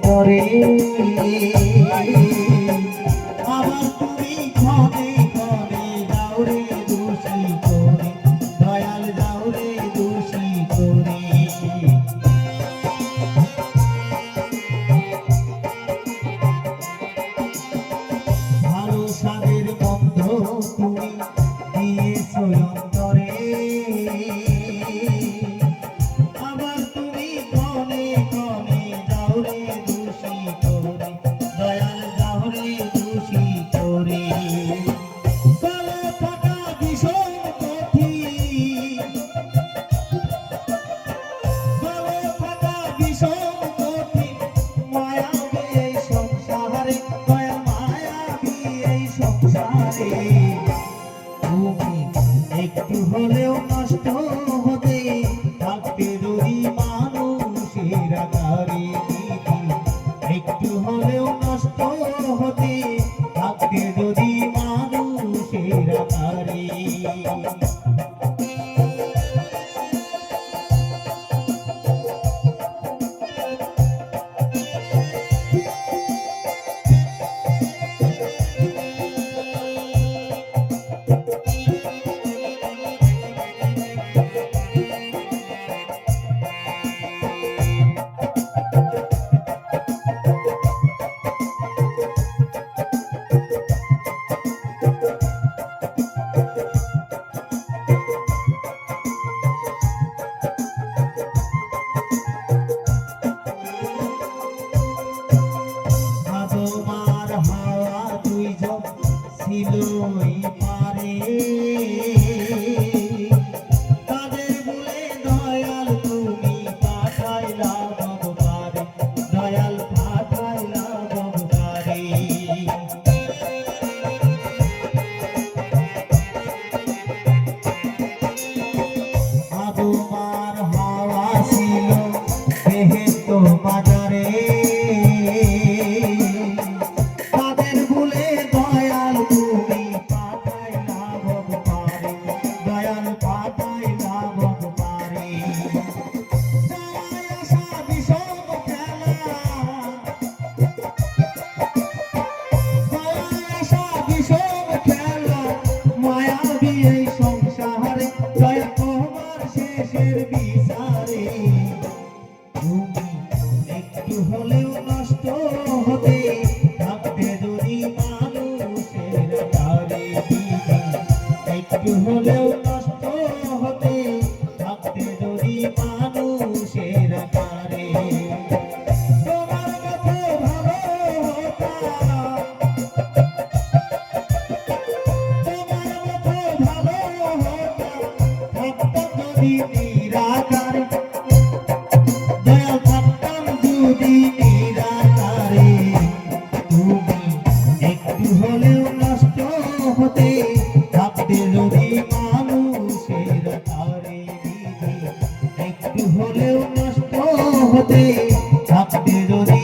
করে আবার তুমি ক্ষণে ক্ষণে যাও রে দোষী করে দয়াল যাও রে দোষী করে ভালো স্বাদের বন্ধ তুমি দিয়েছো অন্তরে আবার তুমি ক্ষণে ক্ষণে যাও রে দোষী করে দয়াল যাও রে দোষী করে গলে থাকা ভীষণ কঠিন গলে থাকা ভীষণ কঠিন মায়াবী এই সংসারে দয়াল মায়াবী এই সংসারে তুমি একটু হলেও নষ্ট হতে থাকতে যদি মানুষের আকারে একটু হলেও নষ্ট হতে থাকতে যদি মানুষের আকারে ছিলই পারে তাদের বলে দয়াল তুমি পাঠাইলা ভগবানে দয়াল পাঠাইলা ভগবানে আদমার হাওয়া ছিল বেহেশত বাজারে এই সংসারে দয়া তোমার শেষের বিচারে তুমি একটু হলেও নষ্ট হতে থাকতে যদি মানুষের আকারে একটু হলেও নষ্ট হতে থাকতে যদি মানুষের আকারে তোমার মতো ভালো নিরাকারে দয়াল থাকতাম যদি নিরাকারে তুমি একটু হলেও নষ্ট হতে থাকতে যদি মানুষের আকারে একটু হলেও নষ্ট হতে থাকতে যদি